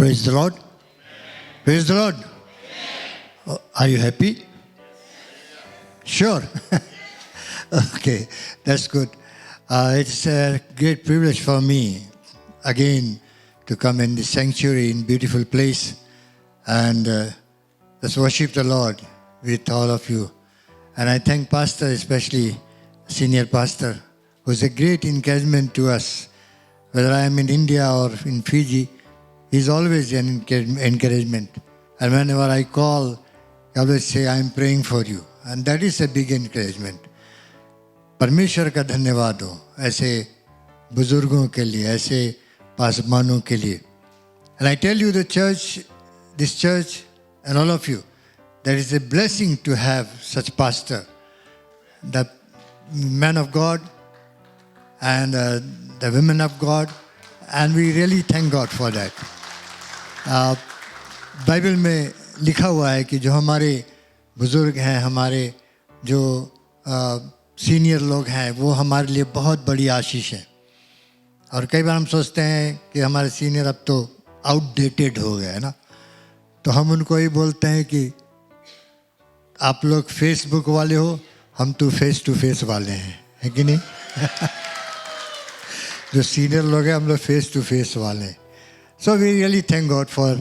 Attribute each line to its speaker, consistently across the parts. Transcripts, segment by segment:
Speaker 1: Praise the Lord. Praise the Lord. Are you happy? Sure. Okay, that's good. It's a great privilege for me again to come in the sanctuary in beautiful place and let's worship the Lord with all of you. And I thank Pastor, especially Senior Pastor, who's a great encouragement to us. Whether I am in India or in Fiji, he's always an encouragement. And whenever I call, he always say, I'm praying for you. And that is a big encouragement. परमेश्वर का धन्यवाद हो ऐसे बुजुर्गों के लिए, ऐसे पासवानों के लिए. And I tell you, the church, this church, and all of you, that is a blessing to have such pastor, the man of God and the women of God, and we really thank God for that. Bible में लिखा हुआ है कि जो हमारे बुजुर्ग हैं, हमारे जो सीनियर लोग हैं, वो हमारे लिए बहुत बड़ी आशीष है. और कई बार हम सोचते हैं कि हमारे सीनियर अब तो आउटडेटेड हो गए है ना, तो हम उनको ही बोलते हैं कि आप लोग फेसबुक वाले हो, हम तो फेस टू फेस वाले हैं, है कि नहीं? जो सीनियर लोग हैं, हम लोग फेस टू फेस वाले हैं. So we really thank God for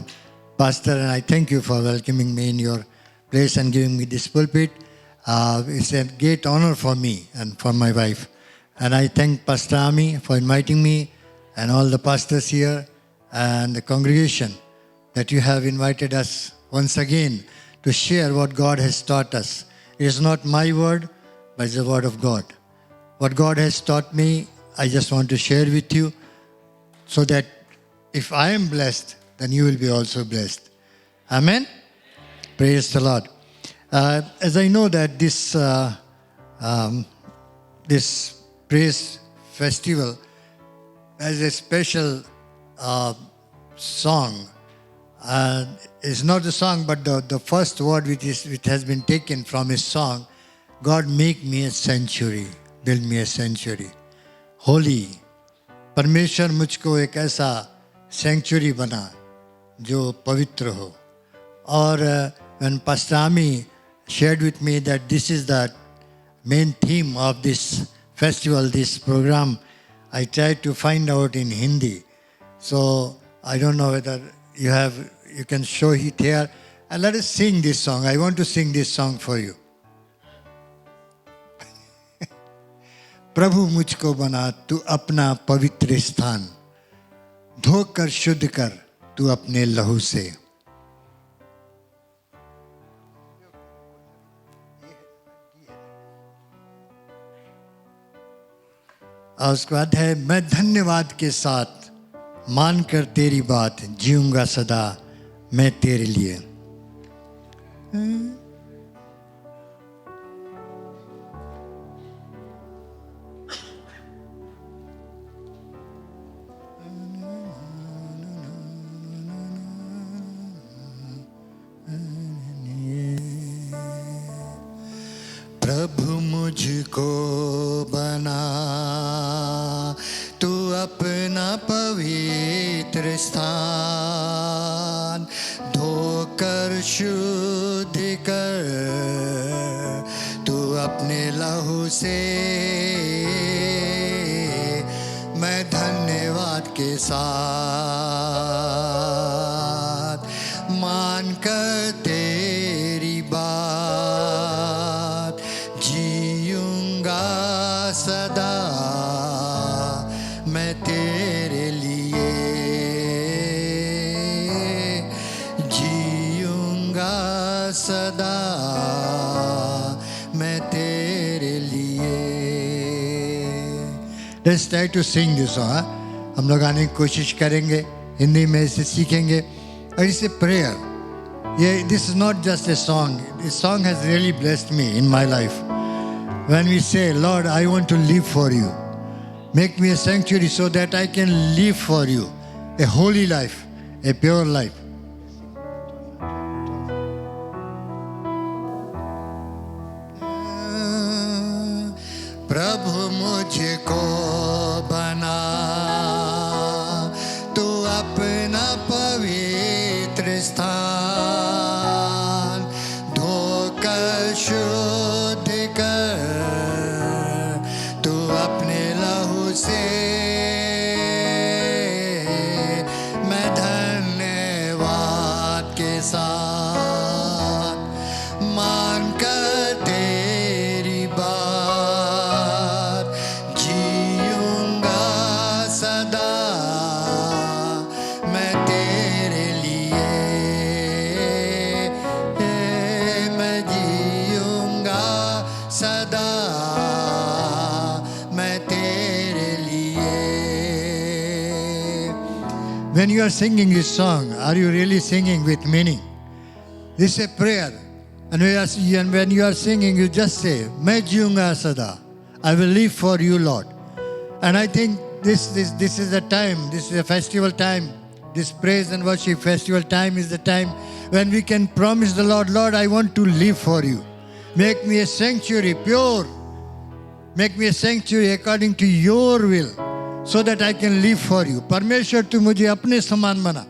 Speaker 1: Pastor, and I thank you for welcoming me in your place and giving me this pulpit. It's a great honor for me and for my wife. And I thank Pastor Ami for inviting me and all the pastors here and the congregation that you have invited us once again to share what God has taught us. It is not my word, but it's the word of God. What God has taught me, I just want to share with you so that if I am blessed, then you will be also blessed. Amen? Praise the Lord. As I know that this praise festival has a special song. It's not the song, but the first word which has been taken from his song, God make me a sanctuary, build me a sanctuary. Holy, परमेश्वर मुझको एक ऐसा sanctuary बना जो पवित्र हो. और when Pastor Ami shared with me that this is the main theme of this festival, this program, I tried to find out in Hindi. So I don't know whether you can show it here. And let us sing this song. I want to sing this song for you. प्रभु मुझको बना तू अपना पवित्र स्थान, धोकर शुद्ध कर तू अपने लहू से. और उसके बाद है, मैं धन्यवाद के साथ मानकर तेरी बात जीऊंगा सदा मैं तेरे लिए. प्रभु मुझको बना तू अपना पवित्र स्थान, धोकर शुद्ध कर तू अपने लहू से. मैं धन्यवाद के साथ मान कर तेरी बात जीऊंगा सदा मैं तेरे लिए, जीऊंगा सदा मैं तेरे लिए. Let's try to sing this song. हम लोग आने की कोशिश करेंगे, हिंदी में इसे सीखेंगे. और इसे prayer. This is not just a song. This song has really blessed me in my life. When we say, Lord, I want to live for you. Make me a sanctuary so that I can live for you. A holy life, a pure life. प्रभु मुझको बना तू अपना पवित्र when you are singing this song, are you really singing with meaning? This is a prayer. And when you are singing, you just say, मैं जीऊंगा सदा. I will live for you, Lord. And I think this is the time, this is a festival time. This praise and worship festival time is the time when we can promise the Lord, Lord, I want to live for you. Make me a sanctuary pure. Make me a sanctuary according to your will, so that I can live for you. परमेश्वर तू मुझे अपने समान बना,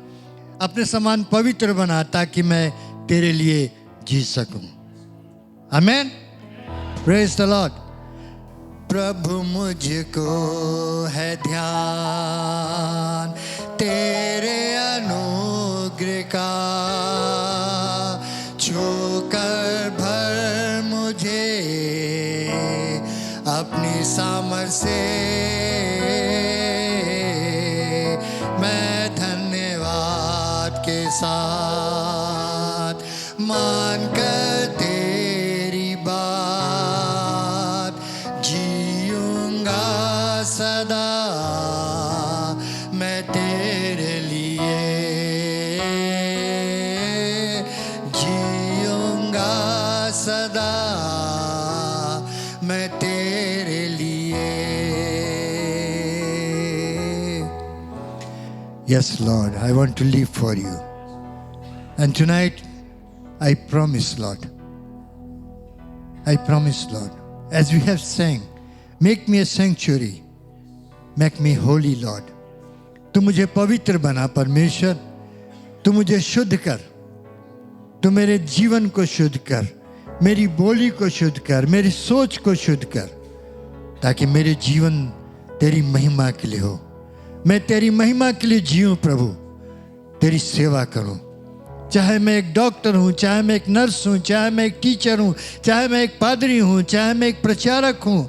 Speaker 1: अपने समान पवित्र बना, ताकि मैं तेरे लिए जी सकूं. Amen. Praise the Lord. प्रभु मुझको है ध्यान तेरे अनुग्रह का, छूकर भर मुझे अपनी सामर्थ से, मैं धन्यवाद के साथ मान कर तेरी बात जीऊंगा सदा, मैं तेरे लिए जीऊंगा सदा, मैं तेरे लिए. Yes, Lord, I want to live for you. And tonight, I promise, Lord, as we have sang, make me a sanctuary, make me holy, Lord. तू मुझे पवित्र बना परमेश्वर, तू मुझे शुद्ध कर, तू मेरे जीवन को शुद्ध कर, मेरी बोली को शुद्ध कर, मेरी सोच को शुद्ध कर, ताकि मेरे जीवन तेरी महिमा के लिए हो. मैं तेरी महिमा के लिए जीऊं प्रभु, तेरी सेवा करूं. चाहे मैं एक डॉक्टर हूं, चाहे मैं एक नर्स हूं, चाहे मैं एक टीचर हूं, चाहे मैं एक पादरी हूं, चाहे मैं एक प्रचारक हूं,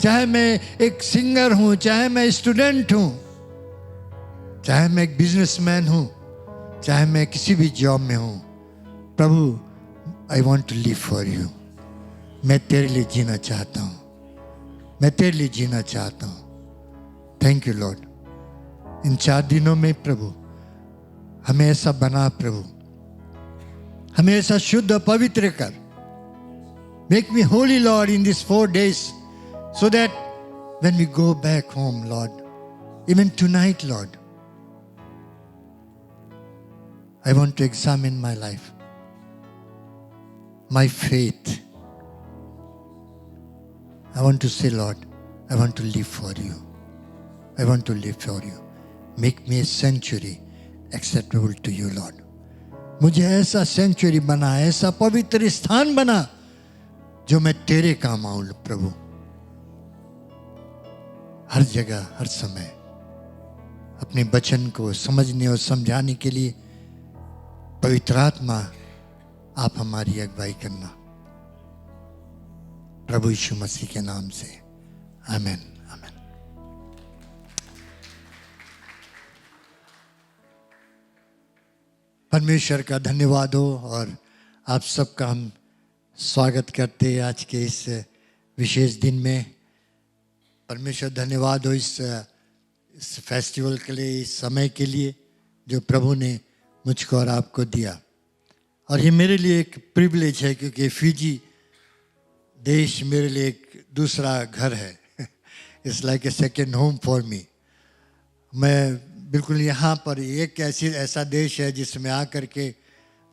Speaker 1: चाहे मैं एक सिंगर हूं, चाहे मैं स्टूडेंट हूं, चाहे मैं एक बिजनेसमैन हूं, चाहे मैं किसी भी जॉब में हूं, प्रभु I want to live for you. मैं तेरे लिए जीना चाहता हूं, मैं तेरे लिए जीना चाहता हूं. Thank you Lord. इन 4 दिनों में प्रभु हमें ऐसा बना, प्रभु हमें ऐसा शुद्ध पवित्र कर. Make me Holi Lord in this 4 days, so that when we go back home, Lord, even tonight, Lord, I want to examine my life, my faith. I want to say, Lord, I want to live for you. I want to live for you. Make me a sanctuary acceptable to you, Lord. मुझे ऐसा century बना, ऐसा पवित्र स्थान बना जो मैं तेरे काम आऊं प्रभु. हर जगह, हर समय अपने वचन को समझने और समझाने के लिए पवित्र आत्मा आप हमारी अगुवाई करना, प्रभु यीशु मसीह के नाम से. आमीन. आमीन. परमेश्वर का धन्यवाद हो और आप सबका हम स्वागत करते हैं आज के इस विशेष दिन में. परमेश्वर धन्यवाद हो इस फेस्टिवल के लिए, इस समय के लिए जो प्रभु ने मुझको और आपको दिया. और ये मेरे लिए एक प्रिविलेज है, क्योंकि फिजी देश मेरे लिए एक दूसरा घर है. It's like a second home for me. मैं बिल्कुल यहाँ पर एक ऐसा देश है जिसमें आकर के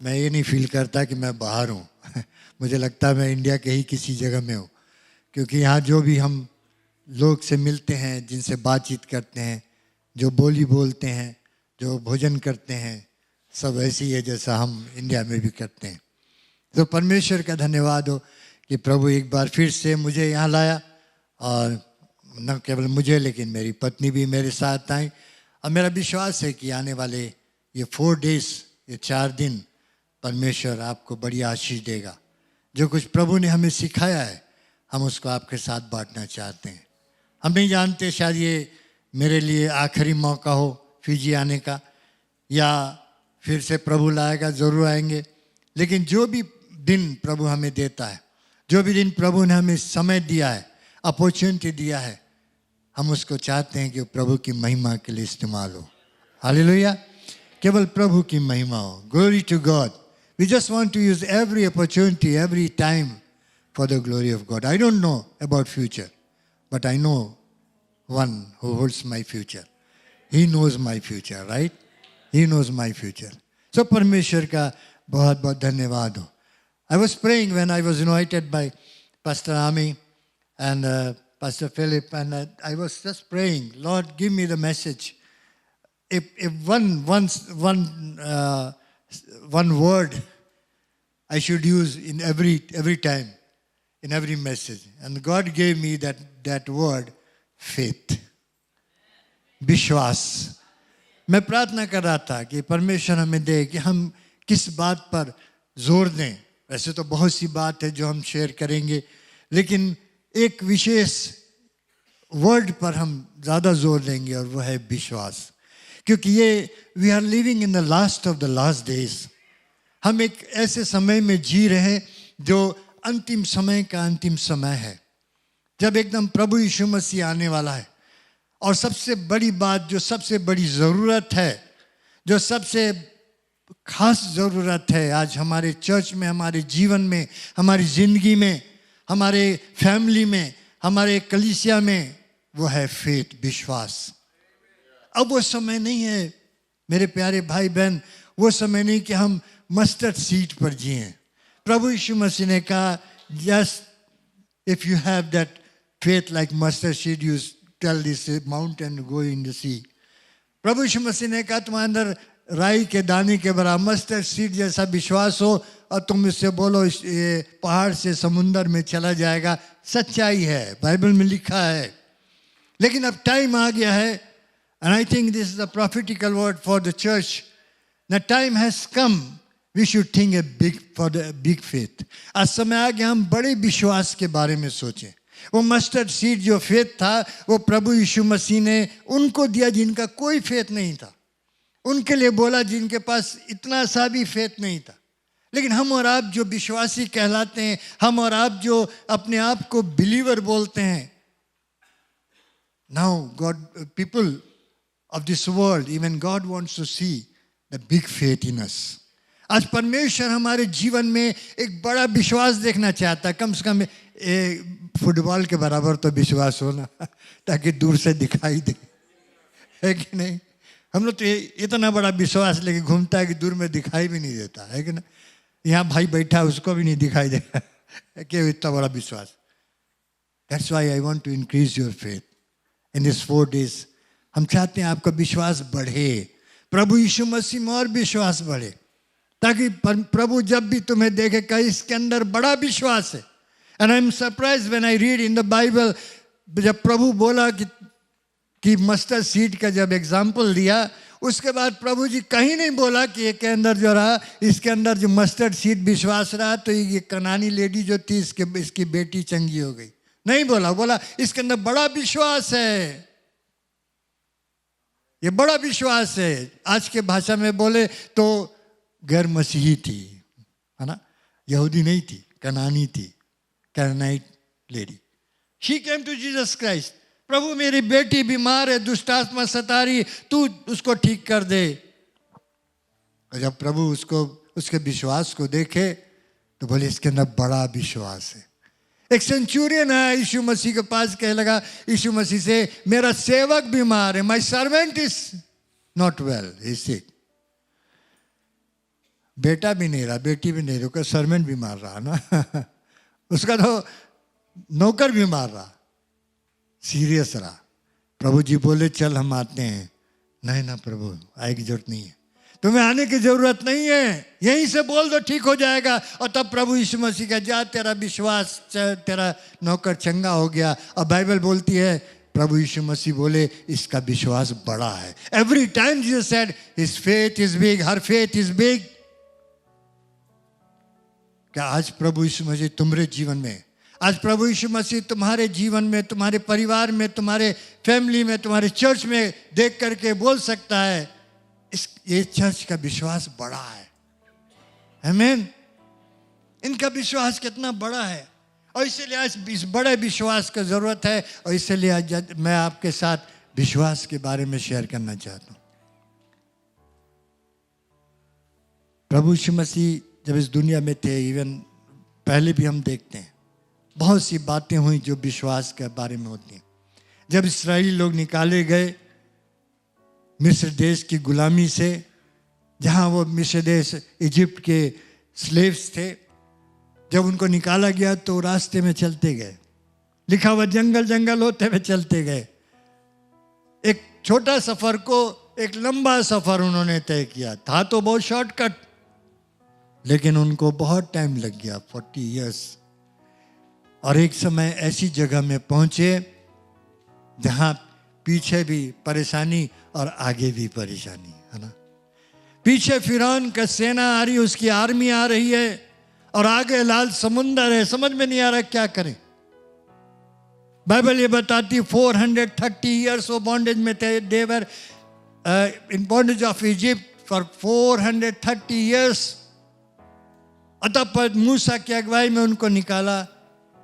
Speaker 1: मैं ये नहीं फील करता कि मैं बाहर हूँ. मुझे लगता है मैं इंडिया के ही किसी जगह में हूँ, क्योंकि यहाँ जो भी हम लोग से मिलते हैं, जिनसे बातचीत करते हैं, जो बोली बोलते हैं, जो भोजन करते हैं, सब ऐसे ही है जैसा हम इंडिया में भी करते हैं. तो परमेश्वर का धन्यवाद हो कि प्रभु एक बार फिर से मुझे यहाँ लाया, और न केवल मुझे लेकिन मेरी पत्नी भी मेरे साथ आई. और मेरा विश्वास है कि आने वाले ये 4 days, ये 4 दिन परमेश्वर आपको बड़ी आशीष देगा. जो कुछ प्रभु ने हमें सिखाया है, हम उसको आपके साथ बांटना चाहते हैं. हम नहीं जानते, शायद ये मेरे लिए आखिरी मौका हो फिजी आने का, या फिर से प्रभु लाएगा, ज़रूर आएंगे. लेकिन जो भी दिन प्रभु हमें देता है, जो भी दिन प्रभु ने हमें समय दिया है, अपॉर्चुनिटी दिया है, हम उसको चाहते हैं कि प्रभु की महिमा के लिए इस्तेमाल हो, हालेलुया. केवल प्रभु की महिमा हो. Glory to God. We just want to use every opportunity, every time for the glory of God. I don't know about future, but I know one who holds my future. He knows my future, right? He knows my future. So परमेश्वर का बहुत बहुत धन्यवाद हो. I was praying when I was invited by Pastor Ami and Pastor Philip, and I was just praying, Lord, give me the message. If one word I should use in every time, in every message, and God gave me that word, faith, विश्वास. मैं प्रार्थना कर रहा था कि परमेश्वर हमें दे कि हम किस बात पर जोर दें. वैसे तो बहुत सी बात है जो हम शेयर करेंगे, लेकिन एक विशेष वर्ड पर हम ज़्यादा जोर देंगे और वो है विश्वास. क्योंकि ये we are living in the last of the last days. हम एक ऐसे समय में जी रहे हैं जो अंतिम समय का अंतिम समय है, जब एकदम प्रभु यीशु मसीह आने वाला है. और सबसे बड़ी बात, जो सबसे बड़ी ज़रूरत है, जो सबसे खास ज़रूरत है आज हमारे चर्च में, हमारे जीवन में, हमारी ज़िंदगी में, हमारे फैमिली में, हमारे कलीसिया में, वो है फेथ, विश्वास. अब वो समय नहीं है मेरे प्यारे भाई बहन, वो समय नहीं कि हम मस्टर्ड सीड पर जिए. प्रभु यीशु मसीह ने कहा, just if you have that faith like mustard seed, you tell this mountain go in the sea. प्रभु यीशु मसीह ने कहा, तुम्हारे अंदर राई के दाने के बराबर मस्टर्ड सीड जैसा विश्वास हो और तुम इससे बोलो ये पहाड़ से समुंदर में चला जाएगा. सच्चाई है, बाइबल में लिखा है. लेकिन अब टाइम आ गया है, and I think this is a prophetical word for the church. The time has come. We should think for the big faith. आज समय आ गया हम बड़े विश्वास के बारे में सोचें. वो मस्टर्ड सीड जो फेथ था, वो प्रभु यीशु मसीह ने उनको दिया जिनका कोई फेथ नहीं था. उनके लिए बोला जिनके पास इतना सा भी फेथ नहीं था. लेकिन हम और आप जो विश्वासी कहलाते हैं, हम और आप जो अपने आप को बिलीवर बोलते हैं, now God, people of this world, even God wants to see the big faith in us. आज परमेश्वर हमारे जीवन में एक बड़ा विश्वास देखना चाहता है. कम से कम फुटबॉल के बराबर तो विश्वास हो ना, ताकि दूर से दिखाई दे, है कि नहीं. हम लोग तो इतना बड़ा विश्वास लेके घूमता है कि दूर में दिखाई भी नहीं देता, है कि ना. यहाँ भाई बैठा है, उसको भी नहीं दिखाई देगा कि इतना बड़ा विश्वास. That's why I want to increase your faith in these 4 days. हम चाहते हैं आपका विश्वास बढ़े, प्रभु यीशु मसीह में और विश्वास बढ़े, ताकि प्रभु जब भी तुम्हें देखे कहीं इसके अंदर बड़ा विश्वास है. And I am surprise when I read in the Bible, जब प्रभु बोला कि मस्टर्ड सीड का जब एग्जाम्पल दिया, उसके बाद प्रभु जी कहीं नहीं बोला कि ये के अंदर जो रहा, इसके अंदर जो मस्टर्ड सीड विश्वास रहा तो ये कनानी लेडी जो थी इसकी बेटी चंगी हो गई. नहीं बोला, बोला इसके अंदर बड़ा विश्वास है, ये बड़ा विश्वास है. आज के भाषा में बोले तो गैर मसीही थी, है ना, यहूदी नहीं थी, कनानी थी, Canaanite lady. She came to Jesus Christ. प्रभु मेरी बेटी बीमार है, दुष्ट आत्मा सता रही, तू उसको ठीक कर दे. और जब प्रभु उसके विश्वास को देखे तो बोले इसके अंदर बड़ा विश्वास है. एक सेंचुरियन है यीशु मसीह के पास, कह लगा यीशु मसीह से, मेरा सेवक बीमार है, my servant is not well, he sick. बेटा भी नहीं रहा, बेटी भी नहीं रही, उसका सर्वेंट बीमार रहा ना उसका तो नौकर बीमार रहा, सीरियस रहा. प्रभु जी बोले चल हम आते हैं. नहीं ना प्रभु, आने की जरूरत नहीं है, तुम्हें आने की जरूरत नहीं है, यहीं से बोल दो ठीक हो जाएगा. और तब प्रभु यीशु मसीह का जा, तेरा विश्वास, तेरा नौकर चंगा हो गया. और बाइबल बोलती है प्रभु यीशु मसीह बोले इसका विश्वास बड़ा है. Every time Jesus said his faith is big, her faith is big. क्या आज प्रभु यीशु मसीह तुम्हारे जीवन में, आज प्रभु यीशु मसीह तुम्हारे जीवन में, तुम्हारे परिवार में, तुम्हारे फैमिली में, तुम्हारे चर्च में देख करके बोल सकता है ये चर्च का विश्वास बड़ा है. आमीन. इनका विश्वास कितना बड़ा है. और इसलिए आज इस बड़े विश्वास की जरूरत है. और इसलिए आज मैं आपके साथ विश्वास के बारे में शेयर करना चाहता हूँ. प्रभु यीशु मसीह जब इस दुनिया में थे, इवन पहले भी हम देखते हैं बहुत सी बातें हुई जो विश्वास के बारे में होती हैं। जब इस्राएली लोग निकाले गए मिस्र देश की गुलामी से, जहाँ वो मिस्र देश इजिप्ट के स्लेव्स थे, जब उनको निकाला गया तो रास्ते में चलते गए, लिखा हुआ जंगल जंगल होते हुए चलते गए। एक छोटा सफर को एक लंबा सफर उन्होंने तय किया था, तो बहुत शॉर्टकट, लेकिन उनको बहुत टाइम लग गया, 40 इयर्स। और एक समय ऐसी जगह में पहुंचे जहां पीछे भी परेशानी और आगे भी परेशानी है ना। पीछे फिरौन का सेना आ रही है, उसकी आर्मी आ रही है, और आगे लाल समुंदर है, समझ में नहीं आ रहा क्या करें। बाइबल ये बताती 430 इयर्स वो बॉन्डेज में थे। They were in bondage of Egypt for 430 years. अतः पर मूसा की अगुवाई में उनको निकाला,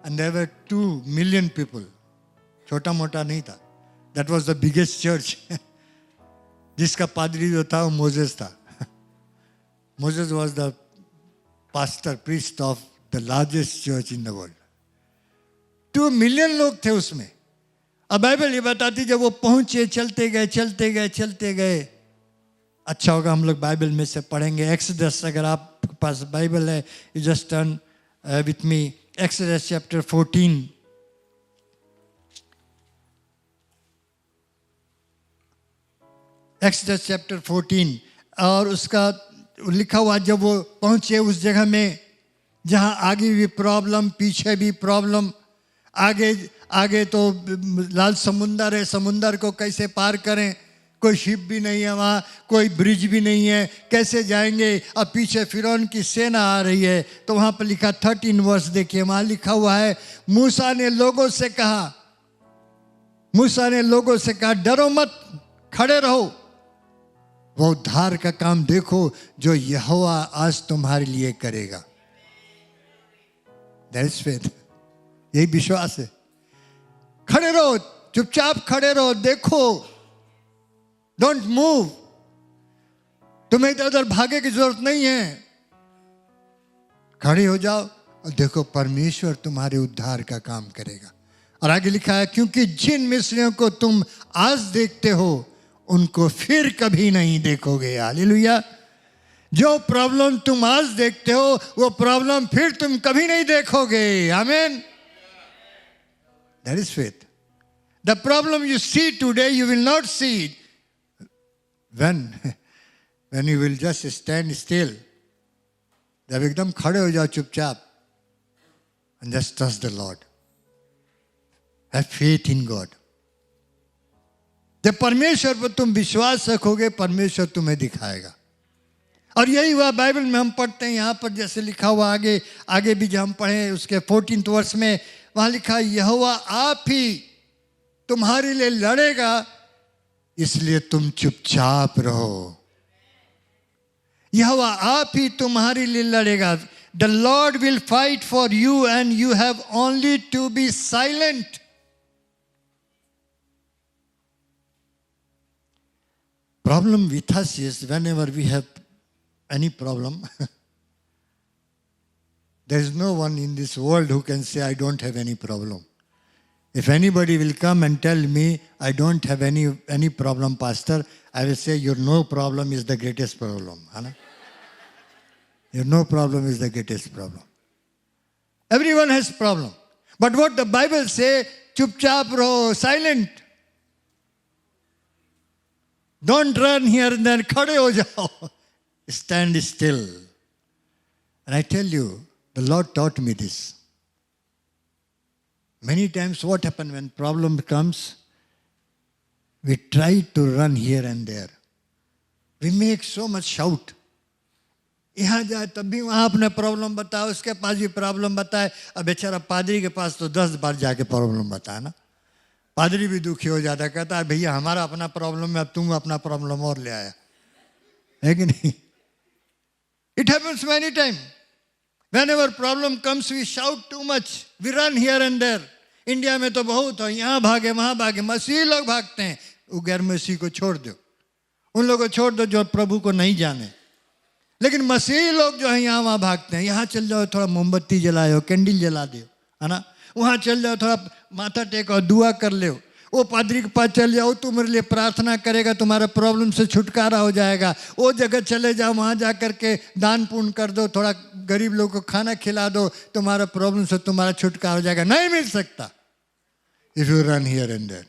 Speaker 1: and there were 2 million people. छोटा मोटा नहीं था, that was the biggest church. जिसका पादरी जो था वो मोजेस था। Moses was the pastor priest of the largest church in the world. 2 million लोग थे उसमें। अब बाइबल ये बताती जब वो पहुंचे, चलते गए चलते गए चलते गए। अच्छा होगा हम लोग बाइबल में से पढ़ेंगे। एक्सोडस, अगर आपके पास बाइबल है, you just turn with me exodus chapter 14। Exodus chapter 14, और उसका लिखा हुआ जब वो पहुंचे उस जगह में जहां आगे भी प्रॉब्लम, पीछे भी प्रॉब्लम। आगे तो लाल समुंदर है, समुंदर को कैसे पार करें, कोई शिप भी नहीं है वहाँ, कोई ब्रिज भी नहीं है, कैसे जाएंगे। अब पीछे फिरौन की सेना आ रही है। तो वहाँ पर लिखा 13 वर्ष देखिए, वहाँ लिखा हुआ है, मूसा ने लोगों से कहा डरो मत, खड़े रहो, वो उद्धार का काम देखो जो यहोवा आज तुम्हारे लिए करेगा। That is faith. यही विश्वास है। खड़े रहो, चुपचाप खड़े रहो, देखो, डोंट मूव। तुम्हें इधर उधर भागे की जरूरत नहीं है, खड़े हो जाओ और देखो परमेश्वर तुम्हारे उद्धार का काम करेगा। और आगे लिखा है, क्योंकि जिन मिस्रियों को तुम आज देखते हो उनको फिर कभी नहीं देखोगे। हालेलुया। जो प्रॉब्लम तुम आज देखते हो वो प्रॉब्लम फिर तुम कभी नहीं देखोगे। आमीन। That is faith. The problem you see today, you will not see it when you will just stand still. जब एकदम खड़े हो जाओ चुपचाप, and just trust the Lord. Have faith in God. जब परमेश्वर पर तुम विश्वास रखोगे, परमेश्वर तुम्हें दिखाएगा। और यही हुआ बाइबल में हम पढ़ते हैं। यहाँ पर जैसे लिखा हुआ आगे भी जो हम पढ़े उसके 14 वर्ष में, वहाँ लिखा, यहोवा आप ही तुम्हारे लिए लड़ेगा, इसलिए तुम चुपचाप रहो। यहोवा आप ही तुम्हारे लिए लड़ेगा। The Lord will fight for you and you have only to be silent. Problem with us is whenever we have any problem, there is no one in this world who can say, I don't have any problem. If anybody will come and tell me, I don't have any problem, Pastor, I will say, your no problem is the greatest problem. Your no problem is the greatest problem. Everyone has problem. But what the Bible say, chupchap raho, silent. Don't run here and there, khade ho jao. Stand still. And I tell you, the Lord taught me this. Many times what happens when problem comes, we try to run here and there. We make so much shout. यहाँ जाए तब भी वहाँ अपने problem बताए, उसके पास भी problem बताए। अब बेचारा पादरी के पास तो 10 बार जाके प्रॉब्लम बताए ना। पादरी भी दुखी हो जाता है, कहता है भैया हमारा अपना प्रॉब्लम है, अब तुम अपना प्रॉब्लम और ले आया है कि नहीं। It happens many times. Whenever problem comes, we shout too much. We run here and there. India में तो बहुत हो, यहाँ भागे वहाँ भागे, मसीही लोग भागते हैं। वो गैर मसीह को छोड़ दो, उन लोगों को छोड़ दो जो प्रभु को नहीं जाने। लेकिन मसीही लोग जो हैं यहाँ वहाँ भागते हैं। यहाँ चल जाओ, थोड़ा मोमबत्ती जलाओ, कैंडल जला दो, है ना। वहाँ चल जाओ, थोड़ा माथा टेको, दुआ कर ले। वो पादरी के पास चल जाओ, तुम्हारे लिए प्रार्थना करेगा, तुम्हारा प्रॉब्लम से छुटकारा हो जाएगा। वो जगह चले जाओ, वहाँ जा करके दान पुण्य कर दो, थोड़ा गरीब लोगों को खाना खिला दो, तुम्हारा प्रॉब्लम से तुम्हारा छुटकारा हो जाएगा। नहीं मिल सकता if you run here and there.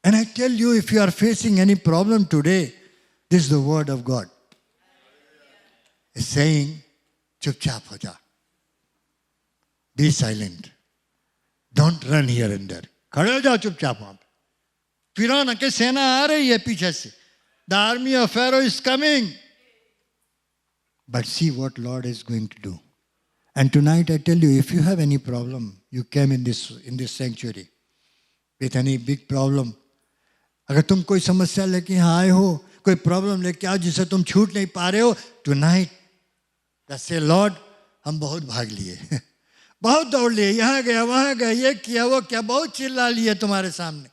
Speaker 1: And I tell you, if you are facing any problem today, this is the word of God. It's saying, चुपचाप हो जा, be silent, don't run here and there. खड़े हो जाओ चुपचाप वहां पे। फिरौन की सेना आ रही है पीछे से, the army of Pharaoh is coming. But see what Lord is going to do. And tonight I tell you, if you have any problem, you came in this sanctuary with any big problem. अगर तुम कोई समस्या लेके यहाँ आए हो, कोई problem लेके आओ जिसे तुम छूट नहीं पा रहे हो, tonight just say, Lord, हम बहुत भाग लिए, बहुत दौड़ लिए, यहाँ गया वहाँ गया, ये किया वो क्या, बहुत चिल्ला लिए तुम्हारे सामने,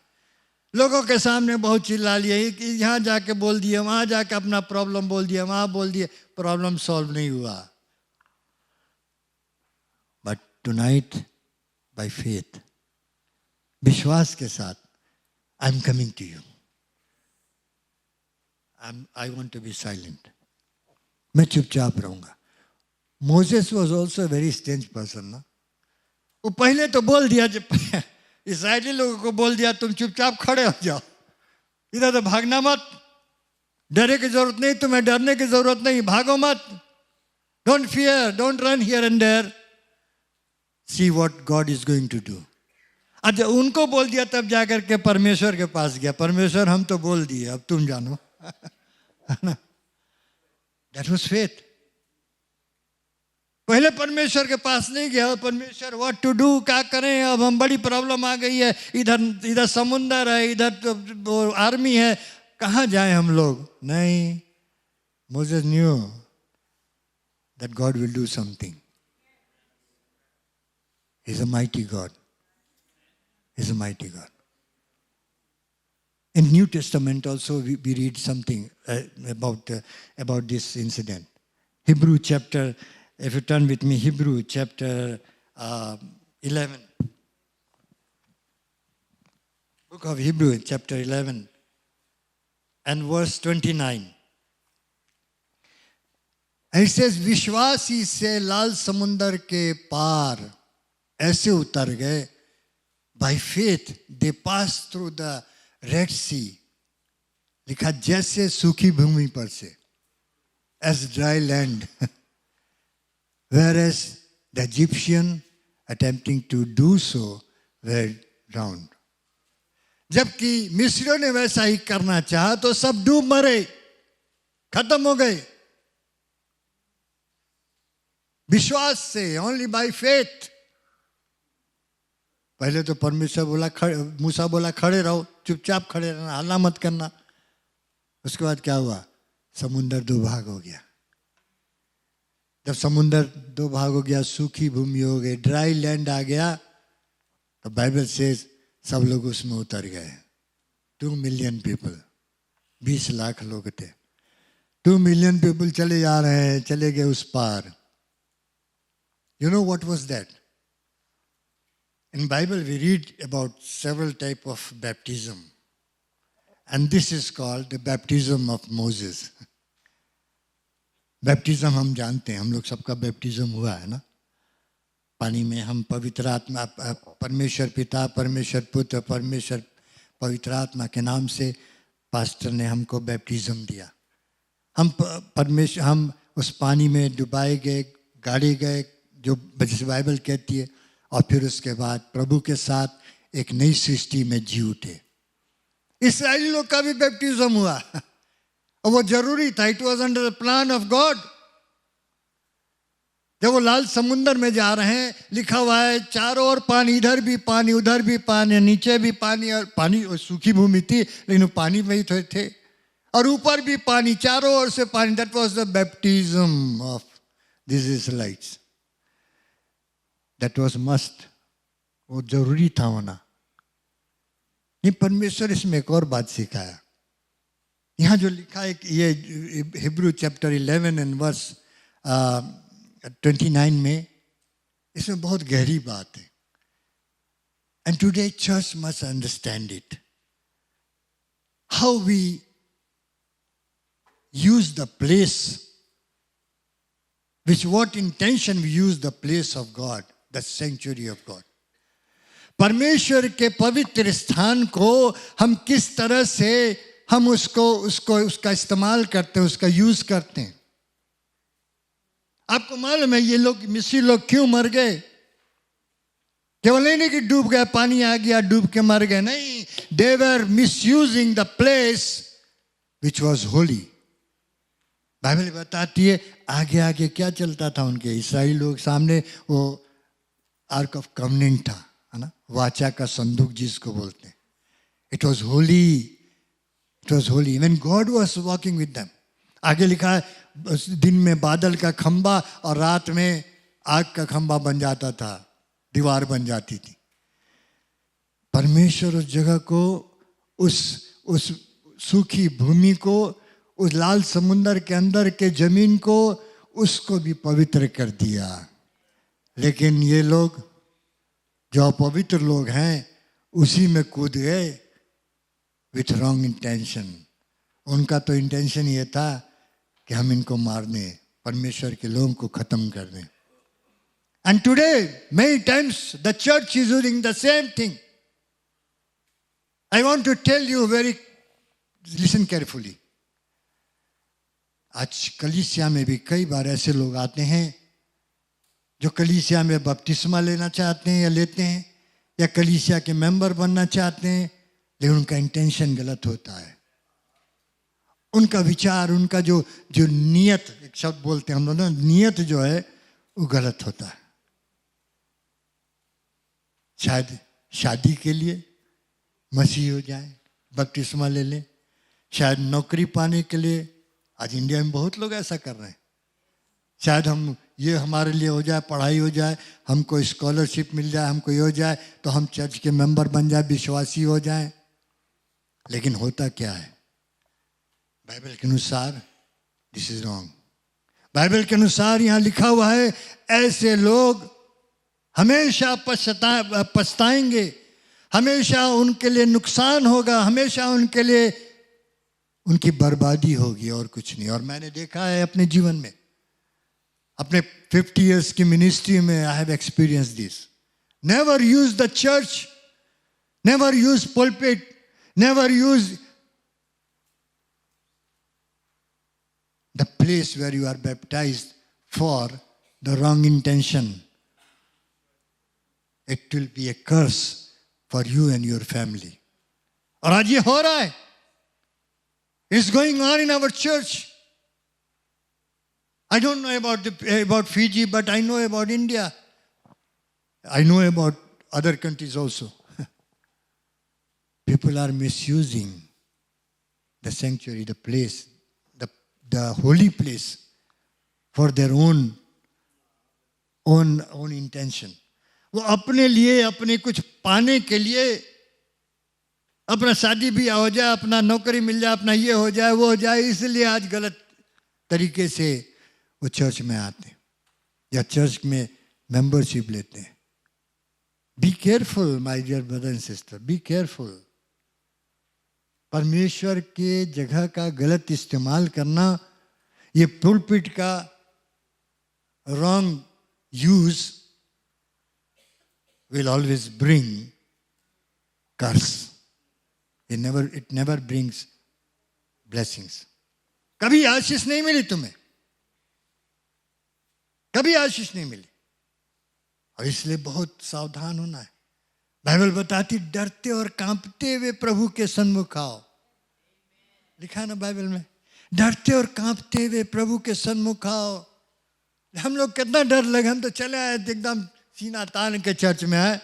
Speaker 1: लोगों के सामने बहुत चिल्ला लिए, यहाँ जाके बोल दिए, वहाँ जाके अपना प्रॉब्लम बोल दिया, वहाँ बोल दिए, प्रॉब्लम सॉल्व नहीं हुआ। बट टुनाइट बाय फेथ, विश्वास के साथ, I am coming to you, I want to be silent, मैं चुपचाप रहूंगा। Moses was also very strange person ना। वो पहले तो बोल दिया, जब इसराइली लोगों को बोल दिया तुम चुपचाप खड़े हो जाओ, इधर तो भागना मत, डरे की जरूरत नहीं, तुम्हें डरने की जरूरत नहीं, भागो मत, don't fear, don't run here and there, see what God is going to do. अच्छा, उनको बोल दिया तब जाकर के परमेश्वर के पास गया, परमेश्वर हम तो बोल दिए, अब तुम जानो। That was faith. पहले परमेश्वर के पास नहीं गया, परमेश्वर व्हाट टू डू, क्या करें, अब हम बड़ी प्रॉब्लम आ गई है, इधर समुंदर है, इधर तो आर्मी है, कहाँ जाएं हम लोग। नहीं, Moses knew that God will do something, he is a mighty God, he is a mighty God. In New Testament also we read something about this incident. Hebrew chapter, if you turn with me, Hebrew chapter 11. Book of Hebrew chapter 11 and verse 29. And it says, विश्वासी से लाल समुंदर के पार ऐसे उतर गए, by faith they passed through the Red Sea, लिखा जैसे सूखी भूमि पर से, as dry land, whereas the Egyptian attempting to do so were drowned. जबकि मिस्रियों ने वैसा ही करना चाहा तो सब डूब मरे, खत्म हो गए। विश्वास से, only by faith। पहले तो परमेश्वर बोला मूसा बोला खड़े रहो, चुपचाप खड़े रहना, हल्ला मत करना। उसके बाद क्या हुआ, समुंदर दो भाग हो गया। जब समुंदर दो भाग हो गया, सूखी भूमि हो गई, ड्राई लैंड आ गया, तो बाइबल से सब लोग उसमें उतर गए। 2 मिलियन पीपल, 20 लाख लोग थे, 2 मिलियन पीपल चले जा रहे हैं, चले गए उस पार। You know what was that? In Bible we read about several type of baptism, and this is called the baptism of Moses. Baptism हम जानते हैं, हम लोग सबका baptism हुआ है ना, पानी में। हम पवित्र आत्मा, परमेश्वर पिता, परमेश्वर पुत्र, परमेश्वर पवित्र आत्मा के नाम से पास्टर ने हमको baptism दिया। हम उस पानी में डुबाए गए, गाड़े गए, जो जिस बाइबल कहती है, और फिर उसके बाद प्रभु के साथ एक नई सृष्टि में जी उठे। इस्राएली लोग का भी बैप्टिज्म हुआ और वो जरूरी था, it was under the plan of God. जब वो लाल समुंदर में जा रहे हैं, लिखा हुआ है चारों ओर पानी, इधर भी पानी, उधर भी पानी, नीचे भी पानी, और पानी सूखी भूमि थी लेकिन वो पानी में ही थे, और ऊपर भी पानी, चारों ओर से पानी। That was the baptism of this Israelites. That was must, वो जरूरी था होना। नहीं, परमेश्वर इसमें एक और बात सिखाया, यहाँ जो लिखा है कि ये हिब्रू चैप्टर 11 एंड वर्स 29 में, इसमें बहुत गहरी बात है. And today church must understand it. How we use the place, with what intention we use the place of God, the sanctuary of God. परमेश्वर के पवित्र स्थान को हम किस तरह से हम उसका इस्तेमाल करते हैं, उसका यूज करते हैं. आपको मालूम है ये लोग, मिस्री लोग क्यों मर गए? केवल नहीं कि डूब गए, पानी आ गया डूब के मर गए, नहीं. They were misusing the place which was holy. Bible बताती है आगे आगे क्या चलता था उनके इस्राएली लोग सामने. वो आर्क ऑफ कवनेंट था, है ना, वाचा का संदूक जिसको बोलते हैं. It was Holi, it was Holi when God was walking with them. आगे लिखा है दिन में बादल का खंबा और रात में आग का खंबा बन जाता था, दीवार बन जाती थी. परमेश्वर उस जगह को, उस सूखी भूमि को, उस लाल समुंदर के अंदर के जमीन को, उसको भी पवित्र कर दिया. लेकिन ये लोग जो अपवित्र लोग हैं उसी में कूद गए विथ रॉन्ग इंटेंशन. उनका तो इंटेंशन ये था कि हम इनको मार दें, परमेश्वर के लोगों को खत्म कर दें. And today many times the church is doing the same thing. I want to tell you very, listen carefully. आज कलीसिया में भी कई बार ऐसे लोग आते हैं जो कलीसिया में बपतिस्मा लेना चाहते हैं या लेते हैं, या कलीसिया के मेंबर बनना चाहते हैं, लेकिन उनका इंटेंशन गलत होता है. उनका विचार, उनका जो नियत, एक शब्द बोलते हैं हम लोग ना, नियत जो है वो गलत होता है. शायद शादी के लिए मसीह हो जाए, बपतिस्मा ले लें. शायद नौकरी पाने के लिए, आज इंडिया में बहुत लोग ऐसा कर रहे हैं. शायद हम ये हमारे लिए हो जाए, पढ़ाई हो जाए, हमको स्कॉलरशिप मिल जाए, हमको ये हो जाए तो हम चर्च के मेंबर बन जाए, विश्वासी हो जाए. लेकिन होता क्या है? बाइबल के अनुसार दिस इज रॉन्ग. बाइबल के अनुसार यहाँ लिखा हुआ है ऐसे लोग हमेशा पछताएंगे, हमेशा उनके लिए नुकसान होगा, हमेशा उनके लिए उनकी बर्बादी होगी और कुछ नहीं. और मैंने देखा है अपने जीवन में, अपने 50 years की मिनिस्ट्री में, I have experience this. Never use the church, never use pulpit, never use the place where you are baptised for the wrong intention. It will be a curse for you and your family. और आज ये हो रहा है. It's going on in our church. I don't know about Fiji, but I know about India. I know about other countries also. People are misusing the sanctuary, the place, the holy place for their own intention. वो अपने लिए, अपने कुछ पाने के लिए, अपना शादी भी हो जाए, अपना नौकरी मिल जाए, अपना ये हो जाए, वो हो जाए, इसलिए आज गलत तरीके से वो चर्च में आते हैं या चर्च में मेंबरशिप लेते हैं. Be careful my dear brother and sister, be careful. परमेश्वर के जगह का गलत इस्तेमाल करना, ये पुलपिट का wrong use will always bring curse. It never brings blessings. कभी आशीष नहीं मिली तुम्हें, कभी आशीष नहीं मिली. और इसलिए बहुत सावधान होना है. बाइबल बताती डरते और कांपते हुए प्रभु के सन्मुख आओ. लिखा ना बाइबल में, डरते और कांपते हुए प्रभु के सन्मुख आओ. हम लोग कितना डर लगे, हम तो चले आए एकदम सीना तान के चर्च में आए,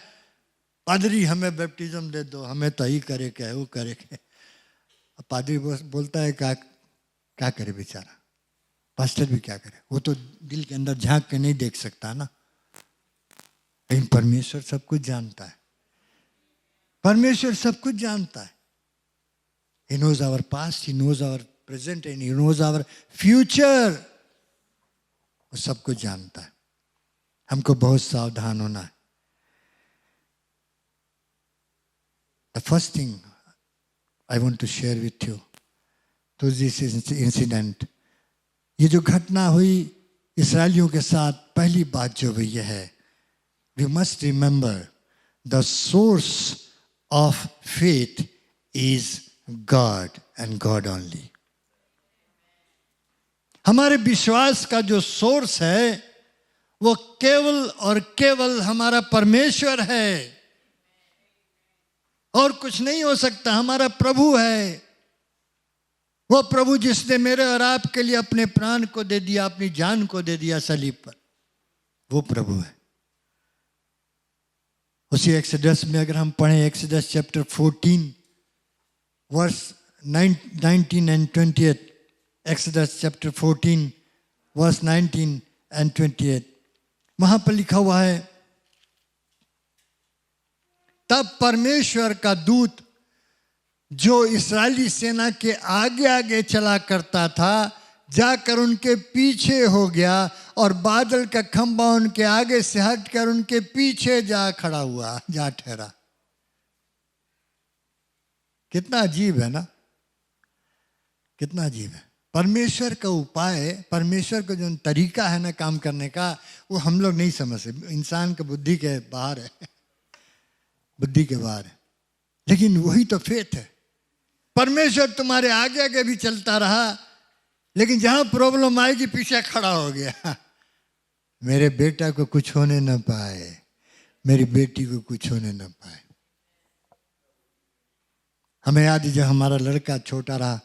Speaker 1: पादरी हमें बैप्टिज्म दे दो, हमें तो ही करे क्या, वो करे क्या. पादरी बोलता है क्या करे बेचारा, पास्टर भी क्या करे, वो तो दिल के अंदर झांक के नहीं देख सकता ना. लेकिन परमेश्वर सब कुछ जानता है, परमेश्वर सब कुछ जानता है. He knows our past, He knows our present and He knows our future. वो सब कुछ जानता है. हमको बहुत सावधान होना है. The first thing I want to share with you to this incident, ये जो घटना हुई इसराइलियों के साथ, पहली बात जो हुई है, we must remember the source of faith is God and God only. हमारे विश्वास का जो सोर्स है वो केवल और केवल हमारा परमेश्वर है, और कुछ नहीं हो सकता. हमारा प्रभु है, वो प्रभु जिसने मेरे और आपके लिए अपने प्राण को दे दिया, अपनी जान को दे दिया सलीब पर, वो प्रभु है. उसी एक्सोडस में अगर हम पढ़ें, Exodus chapter 14 verse 19 and 28, Exodus chapter 14 verse 19 and 28, वहां पर लिखा हुआ है, तब परमेश्वर का दूत जो इस्राएली सेना के आगे आगे चला करता था, जाकर उनके पीछे हो गया, और बादल का खंभा उनके आगे से हटकर उनके पीछे जा खड़ा हुआ, जा ठहरा. कितना अजीब है ना, कितना अजीब है. परमेश्वर का उपाय, परमेश्वर का जो तरीका है ना काम करने का, वो हम लोग नहीं समझ सकते. इंसान के बुद्धि के बाहर है, बुद्धि के बाहर है. लेकिन वही तो फेथ है. परमेश्वर तुम्हारे आगे आगे भी चलता रहा, लेकिन जहां प्रॉब्लम आएगी पीछे खड़ा हो गया. मेरे बेटा को कुछ होने न पाए, मेरी बेटी को कुछ होने न पाए. हमें याद है जब हमारा लड़का छोटा रहा,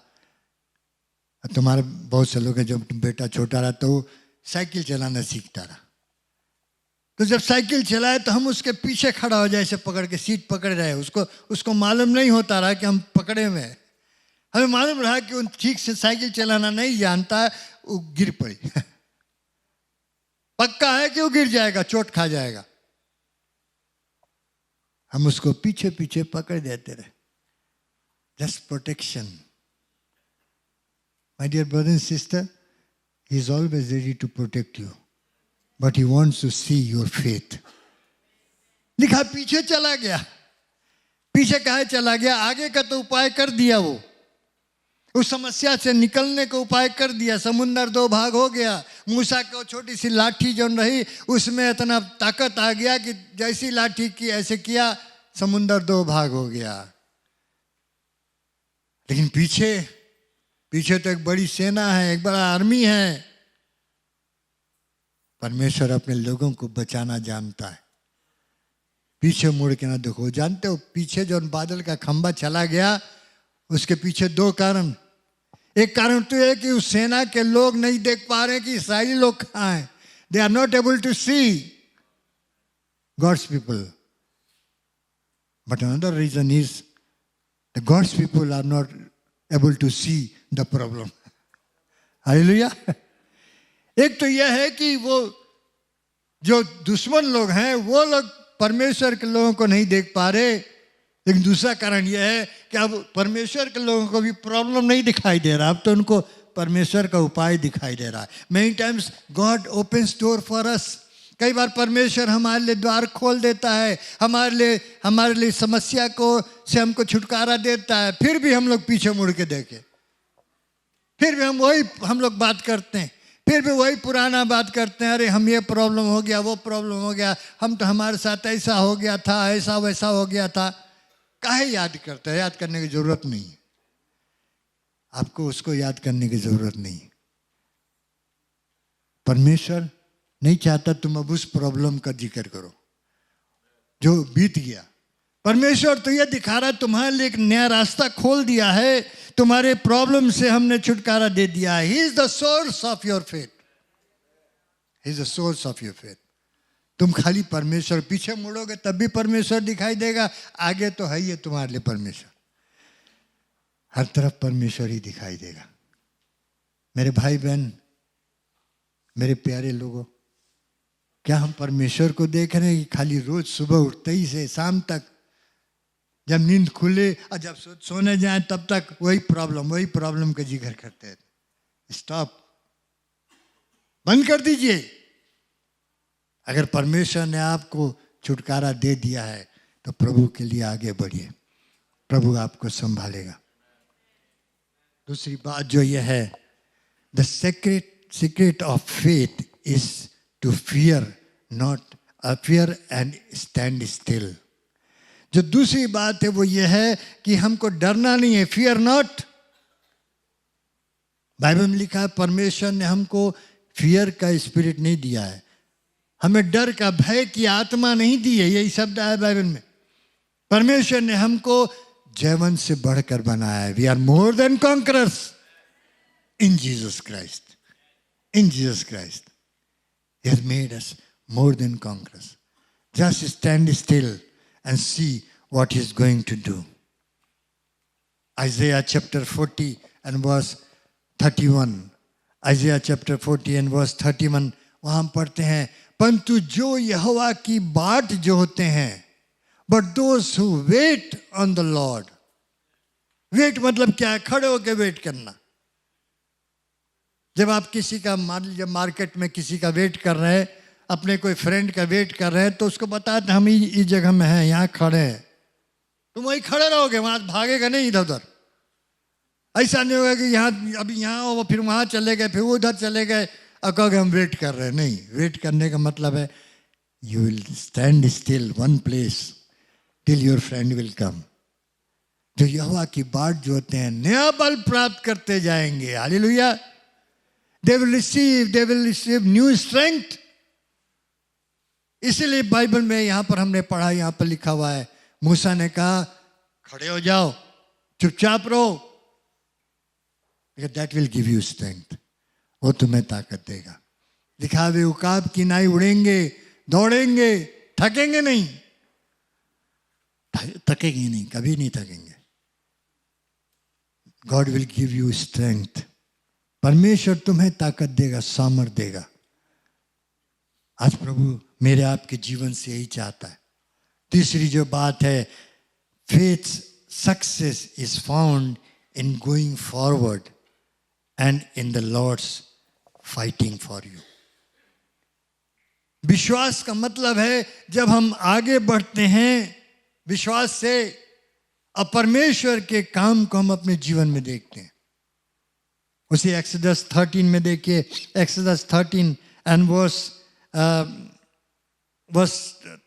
Speaker 1: तुम्हारे बहुत से लोग हैं, जब बेटा छोटा रहा तो वो साइकिल चलाना सीखता रहा. तो जब साइकिल चलाए तो हम उसके पीछे खड़ा हो जाए, ऐसे पकड़ के सीट पकड़ रहे. उसको मालूम नहीं होता रहा कि हम पकड़े हुए हैं. हमें मालूम रहा कि वो ठीक से साइकिल चलाना नहीं जानता, वो गिर पड़ी. पक्का है कि वो गिर जाएगा, चोट खा जाएगा. हम उसको पीछे पीछे पकड़ देते रहे. Just protection. My dear brother and sister, he is always ready to protect you, but he wants to see your faith. लिखा पीछे चला गया. पीछे काहे चला गया? आगे का तो उपाय कर दिया. वो उस समस्या से निकलने का उपाय कर दिया. समुंदर दो भाग हो गया. मूसा को छोटी सी लाठी जो रही उसमें इतना ताकत आ गया कि जैसी लाठी की ऐसे किया, समुंदर दो भाग हो गया. लेकिन पीछे तो एक बड़ी सेना है, एक बड़ा आर्मी है. परमेश्वर अपने लोगों को बचाना जानता है. पीछे मुड़ के ना देखो. जानते हो पीछे जो बादल का खंभा चला गया, उसके पीछे दो कारण. एक कारण तो है कि उस सेना के लोग नहीं देख पा रहे कि इस्राएली लोग कहाँ हैं. They are not able to see God's people. But another reason is the God's people are not able to see the problem. हालेलुया. एक तो यह है कि वो जो दुश्मन लोग हैं वो लोग परमेश्वर के लोगों को नहीं देख पा रहे. लेकिन दूसरा कारण यह है कि अब परमेश्वर के लोगों को भी प्रॉब्लम नहीं दिखाई दे रहा, अब तो उनको परमेश्वर का उपाय दिखाई दे रहा है. Many times God opens door for us. कई बार परमेश्वर हमारे लिए द्वार खोल देता है, हमारे लिए समस्या से हमको छुटकारा देता है. फिर भी हम लोग पीछे मुड़ के देखें, फिर भी हम लोग बात करते हैं, फिर भी वही पुराना बात करते हैं. अरे हम ये प्रॉब्लम हो गया, वो प्रॉब्लम हो गया, हम तो हमारे साथ ऐसा हो गया था, ऐसा वैसा हो गया था. काहे याद करते हैं? याद करने की जरूरत नहीं है. आपको उसको याद करने की जरूरत नहीं. परमेश्वर नहीं चाहता तुम अब उस प्रॉब्लम का जिक्र करो जो बीत गया. परमेश्वर तो यह दिखा रहा है तुम्हारे लिए एक नया रास्ता खोल दिया है, तुम्हारे प्रॉब्लम से हमने छुटकारा दे दिया है. He is the source of your faith. He is the source of your faith. तुम खाली परमेश्वर पीछे मुड़ोगे तब भी परमेश्वर दिखाई देगा, आगे तो है ही तुम्हारे लिए परमेश्वर. हर तरफ परमेश्वर ही दिखाई देगा. मेरे भाई बहन, मेरे प्यारे लोगों, क्या हम परमेश्वर को देख रहे हैं कि खाली रोज सुबह उठते ही से शाम तक जब नींद खुले और जब सोने जाए तब तक वही प्रॉब्लम का जिक्र करते हैं। स्टॉप, बंद कर दीजिए। अगर परमेश्वर ने आपको छुटकारा दे दिया है तो प्रभु के लिए आगे बढ़िए, प्रभु आपको संभालेगा। दूसरी बात जो यह है, the secret of faith is to fear and stand still. जो दूसरी बात है वो ये है कि हमको डरना नहीं है, फियर नॉट। बाइबल में लिखा है परमेश्वर ने हमको फियर का स्पिरिट नहीं दिया है, हमें डर का, भय की आत्मा नहीं दी है। यही शब्द है बाइबल में। परमेश्वर ने हमको जयवंत से बढ़कर बनाया है। We are more than conquerors in Jesus Christ. In Jesus Christ he has made us more than conquerors. Just stand still and see what he's going to do. Isaiah chapter 40 and verse 31. Isaiah chapter 40 and verse 31 वहाँ हम पढ़ते हैं, परंतु जो यहोवा की बाट जो होते हैं, but those who wait on the Lord. Wait मतलब क्या है? खड़े होकर वेट करना। जब आप किसी का, मान लीजिए मार्केट में किसी का वेट कर रहे हैं, अपने कोई फ्रेंड का वेट कर रहे हैं, तो उसको बताते हम इस जगह में हैं, यहाँ खड़े हैं, तुम वहीं खड़े रहोगे, वहां भागेगा नहीं इधर उधर। ऐसा नहीं होगा कि यहाँ अभी यहाँ हो फिर वहां चले गए, फिर वो उधर चले गए और कहोगे हम वेट कर रहे हैं। नहीं, वेट करने का मतलब है you will stand still one place till your friend will come. जो यहोवा की बाट जो होते हैं नया बल प्राप्त करते जाएंगे। Hallelujah. They will receive new strength. इसीलिए बाइबल में यहां पर हमने पढ़ा, यहां पर लिखा हुआ है, मूसा ने कहा खड़े हो जाओ, चुपचाप रहो, that will give you strength. वो तुम्हें ताकत देगा। दिखावे उकाब की नाई उड़ेंगे, दौड़ेंगे, थकेंगे नहीं, थकेंगे नहीं, कभी नहीं थकेंगे। God will give you strength. परमेश्वर तुम्हें ताकत देगा, सामर्थ देगा। आज प्रभु मेरे आपके जीवन से यही चाहता है। तीसरी जो बात है, faith success is found in going forward and in the Lord's fighting for you. विश्वास का मतलब है जब हम आगे बढ़ते हैं विश्वास से, और परमेश्वर के काम को हम अपने जीवन में देखते हैं। उसी एक्सोडस 13 में देखिए, एक्सोडस 13 एंड वर्स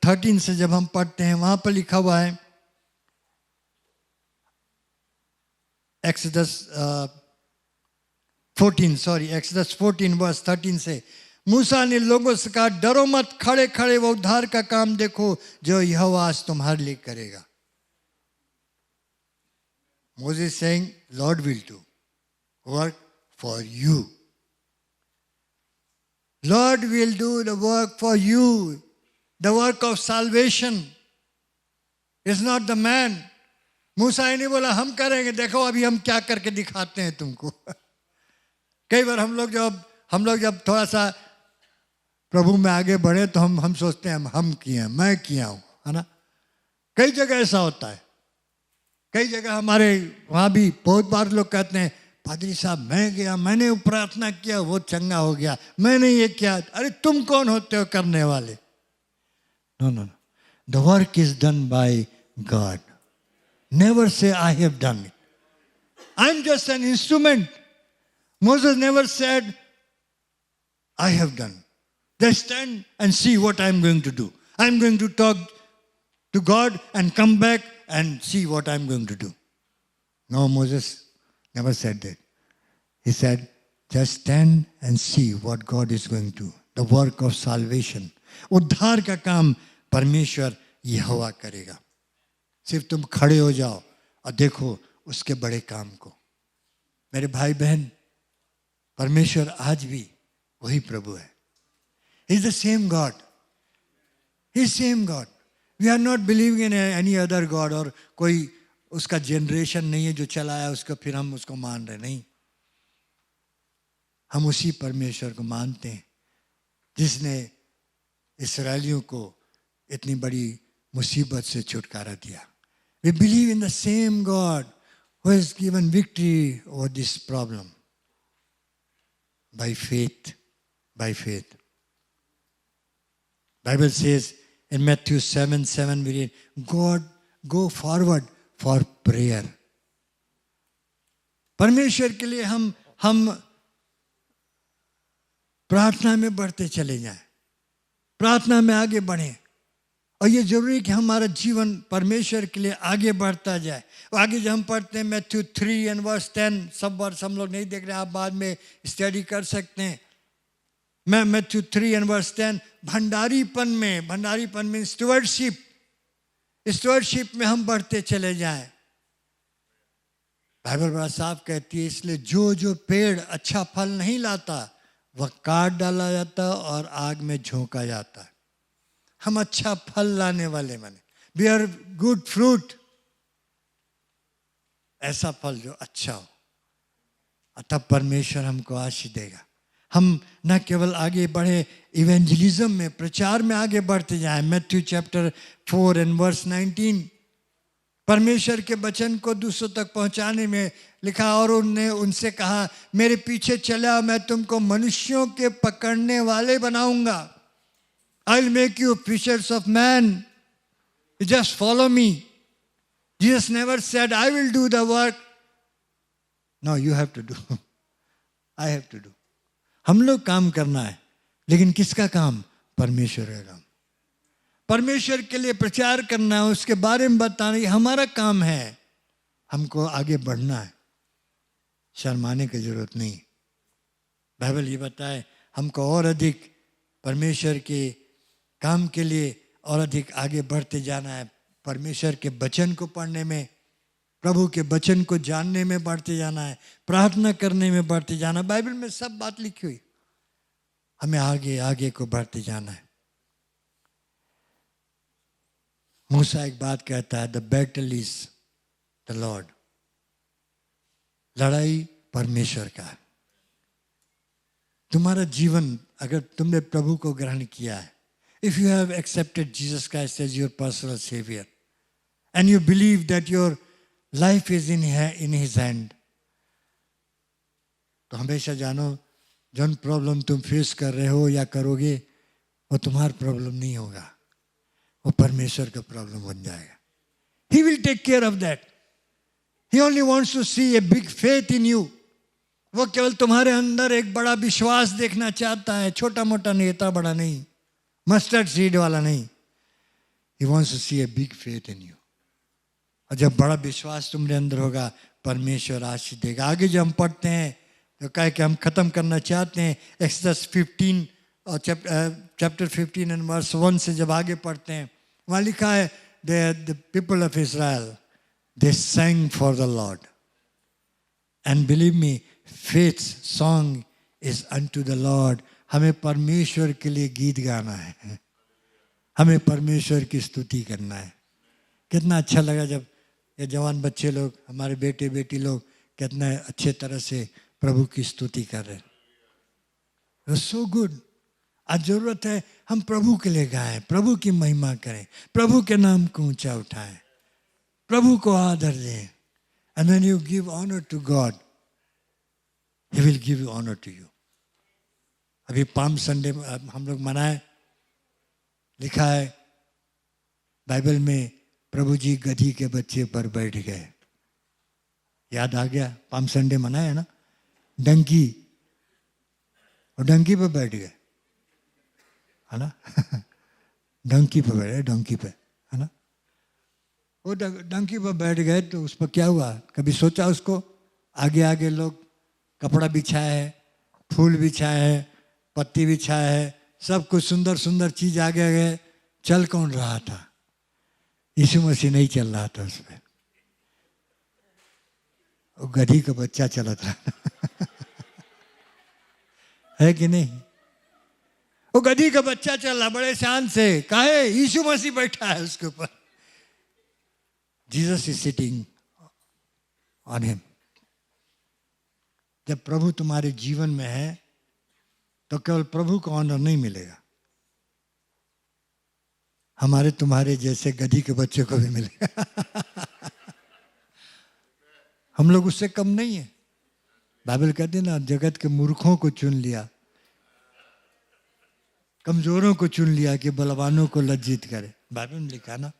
Speaker 1: 13 से जब हम पढ़ते हैं, वहां पर लिखा हुआ है, एक्सोडस 14 वर्स 13 से, मूसा ने लोगों से कहा डरो मत, खड़े खड़े वो उद्धार का काम देखो जो यहोवा आज तुम्हारे लिए करेगा। Moses saying, Lord will do work for you. Lord will do the work for you. The work of salvation is not the man. मूसा ही नहीं बोला हम करेंगे, देखो अभी हम क्या करके दिखाते हैं तुमको। कई बार हम लोग जब थोड़ा सा प्रभु में आगे बढ़े तो हम सोचते हैं हम किए हैं, मैं किया हूं, है ना। कई जगह ऐसा होता है। कई जगह हमारे वहां भी बहुत बार लोग कहते हैं पादरी साहब मैं गया, मैंने प्रार्थना किया, वो चंगा हो गया, मैंने ये किया। अरे तुम कौन होते हो करने वाले? No, the work is done by God. Never say I have done it. I'm just an instrument. Moses never said I have done. Just stand and see what I'm going to do. I'm going to talk to God and come back and see what I'm going to do. No, Moses never said that. He said, just stand and see what God is going to do. The work of salvation. उद्धार का काम परमेश्वर यहोवा करेगा। सिर्फ तुम खड़े हो जाओ और देखो उसके बड़े काम को। मेरे भाई बहन, परमेश्वर आज भी वही प्रभु है। He is the same God. He is same God. We are not believing in any other God, और कोई उसका जनरेशन नहीं है जो चलाया उसको फिर हम उसको मान रहे, नहीं। हम उसी परमेश्वर को मानते हैं जिसने इस्राएलियों को इतनी बड़ी मुसीबत से छुटकारा दिया। We believe in the same God who has given victory over this problem. By faith. By faith. Bible says in Matthew 7:7 we read, God, go forward for prayer. परमेश्वर के लिए हम प्रार्थना में बढ़ते चले जाएं, प्रार्थना में आगे बढ़ें. और ये जरूरी कि हमारा जीवन परमेश्वर के लिए आगे बढ़ता जाए. और आगे जब हम पढ़ते हैं मैथ्यू 3:10, सब वर्ष हम लोग नहीं देख रहे हैं, आप बाद में स्टडी कर सकते हैं. मैं मैथ्यू 3:10, भंडारीपन में स्टुअर्डशिप में हम बढ़ते चले जाएं. बाइबल बड़ा साफ कहती है, इसलिए जो पेड़ अच्छा फल नहीं लाता वह काट डाला जाता और आग में झोंका जाता है. हम अच्छा फल लाने वाले बने. बियर गुड फ्रूट, ऐसा फल जो अच्छा हो, अतः परमेश्वर हमको आशीष देगा. हम न केवल आगे बढ़े इवेंजलिज्म में, प्रचार में आगे बढ़ते जाएं. मैथ्यू चैप्टर 4:19, परमेश्वर के वचन को दूसरों तक पहुंचाने में लिखा, और उन्होंने उनसे कहा, मेरे पीछे चला, मैं तुमको मनुष्यों के पकड़ने वाले बनाऊंगा. I'll make you fishers of man. You just follow me. Jesus never said, I will do the work. No, you have to do. I have to do. हम लोग काम करना है, लेकिन किसका काम? परमेश्वर का काम. परमेश्वर के लिए प्रचार करना है, उसके बारे में बताना, ये हमारा काम है. हमको आगे बढ़ना है, शर्माने की जरूरत नहीं. बाइबल ये बताए हमको और अधिक परमेश्वर के काम के लिए और अधिक आगे बढ़ते जाना है. परमेश्वर के वचन को पढ़ने में, प्रभु के वचन को जानने में बढ़ते जाना है, प्रार्थना करने में बढ़ते जाना. बाइबल में सब बात लिखी हुई, हमें आगे आगे को बढ़ते जाना है. मूसा एक बात कहता है, the battle is the Lord. लड़ाई परमेश्वर का है. तुम्हारा जीवन अगर तुमने प्रभु को ग्रहण किया है, if you have accepted Jesus Christ as your personal savior and you believe that your life is in his hand, तो हमेशा जानो जौन प्रॉब्लम तुम फेस कर रहे हो या करोगे वो तुम्हारा प्रॉब्लम नहीं होगा, वो परमेश्वर का प्रॉब्लम बन जाएगा. He will take care of that. He only wants to see a big faith in you. वो केवल तुम्हारे अंदर एक बड़ा विश्वास देखना चाहता है, छोटा मोटा नेता बड़ा नहीं, मस्टर्ड सीड वाला नहीं. He wants to see a big faith in you. और जब बड़ा विश्वास तुम्हारे अंदर होगा, परमेश्वर आशीष देगा. आगे जब हम पढ़ते हैं तो कहे कि हम खत्म करना चाहते हैं, एक्सोडस 15 और चैप्टर 15 एंड वर्स 1 से जब आगे पढ़ते हैं, वहाँ लिखा है, the people of Israel, they sang for the Lord. And believe me, faith's song is unto the Lord. हमें परमेश्वर के लिए गीत गाना है, हमें परमेश्वर की स्तुति करना है. कितना अच्छा लगा जब ये जवान बच्चे लोग, हमारे बेटे बेटी लोग कितना अच्छे तरह से प्रभु की स्तुति कर रहे हैं. So good. आज जरूरत है हम प्रभु के लिए गाएं, प्रभु की महिमा करें, प्रभु के नाम को ऊंचा उठाएं, प्रभु को आदर दें. And when you give honor to God, He will give you honor to you. अभी पाम संडे हम लोग मनाए, लिखा है बाइबल में, प्रभु जी गधी के बच्चे पर बैठ गए. याद आ गया? पाम संडे मनाया है ना, डंकी, और डंकी पर बैठ गए, है ना. डंकी पर बैठे, डंकी पे, है ना. वो डंकी पर बैठ गए तो उस पर क्या हुआ? कभी सोचा उसको? आगे आगे लोग कपड़ा बिछाया है, फूल बिछाया है, पत्ती बिछाया है, सब कुछ सुंदर सुंदर चीज आगे आगे. चल कौन रहा था? यीशु मसीह नहीं चल रहा था उस पर, वो गधी का बच्चा चला था. है कि नहीं? वो गधी का बच्चा चल रहा बड़े शान से, काहे? यीशु मसीह बैठा है उसके ऊपर. Jesus is sitting on him. जब प्रभु तुम्हारे जीवन में है तो केवल प्रभु को ऑनर नहीं मिलेगा, हमारे तुम्हारे जैसे गधी के बच्चे को भी मिलेगा. हम लोग उससे कम नहीं है। बाइबल कहते ना, जगत के मूर्खों को चुन लिया, कमजोरों को चुन लिया कि बलवानों को लज्जित करे, बाइबल में लिखा ना।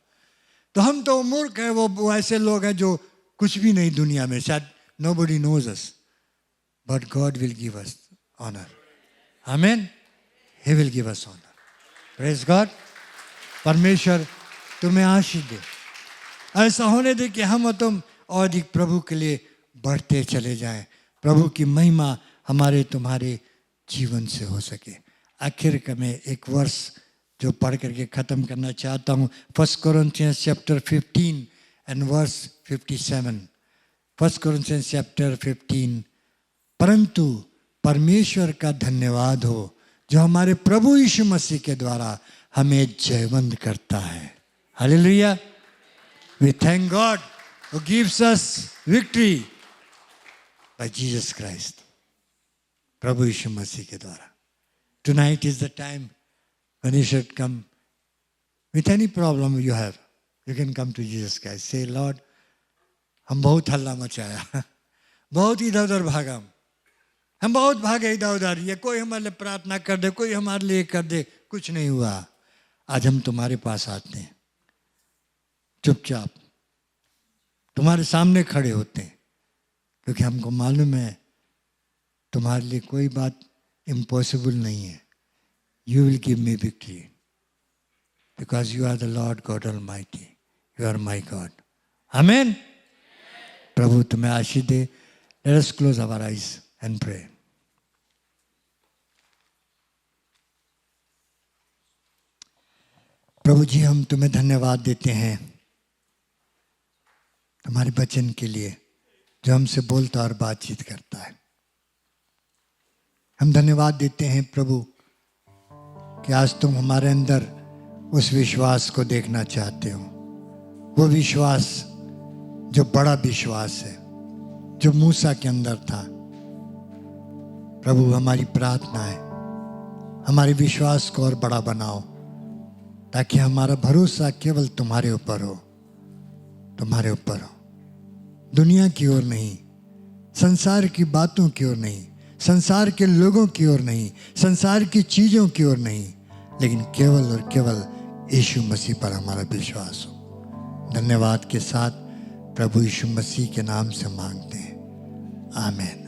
Speaker 1: तो हम तो मूर्ख है, वो ऐसे लोग हैं जो कुछ भी नहीं दुनिया में, शायद nobody knows us, but God will give us honor. Amen. He will give us honor. Praise God. परमेश्वर तुम्हें आशीष दे। ऐसा होने दे कि हम और तुम और अधिक प्रभु के लिए बढ़ते चले जाएं, प्रभु की महिमा हमारे तुम्हारे जीवन से हो सके। आखिर का मैं एक वर्ष जो पढ़ करके ख़त्म करना चाहता हूँ, 1 Corinthians chapter 15 and verse 57। 1 Corinthians chapter 15। परंतु परमेश्वर का धन्यवाद हो जो हमारे प्रभु यीशु मसीह के द्वारा हमें जयवंत करता है। Hallelujah. We thank God who gives us victory by Jesus Christ, प्रभु यीशु मसीह के द्वारा। Tonight is the time when you should come with any problem you have. You can come to Jesus Christ. Say, Lord, हम बहुत हल्ला मचाया, बहुत इधर उधर भागा, हम बहुत भागे इधर उधर, ये कोई हमारे लिए प्रार्थना कर दे, कोई हमारे लिए कर दे, कुछ नहीं हुआ। आज हम तुम्हारे पास आते हैं, चुपचाप तुम्हारे सामने खड़े होते हैं, क्योंकि हमको मालूम है तुम्हारे लिए कोई बात इम्पॉसिबल नहीं है। You will give me victory because you are the Lord God Almighty. You are my God. Amen. प्रभु तुम्हें आशीष दे। Let us close our eyes and pray. प्रभु जी, हम तुम्हें धन्यवाद देते हैं तुम्हारे वचन के लिए जो हमसे बोलता और बातचीत करता है। हम धन्यवाद देते हैं प्रभु कि आज तुम हमारे अंदर उस विश्वास को देखना चाहते हो, वो विश्वास जो बड़ा विश्वास है, जो मूसा के अंदर था। प्रभु हमारी प्रार्थना है हमारे विश्वास को और बड़ा बनाओ, ताकि हमारा भरोसा केवल तुम्हारे ऊपर हो, तुम्हारे ऊपर हो, दुनिया की ओर नहीं, संसार की बातों की ओर नहीं, संसार के लोगों की ओर नहीं, संसार की चीज़ों की ओर नहीं, लेकिन केवल और केवल यीशु मसीह पर हमारा विश्वास हो। धन्यवाद के साथ प्रभु यीशु मसीह के नाम से मांगते हैं, आमीन।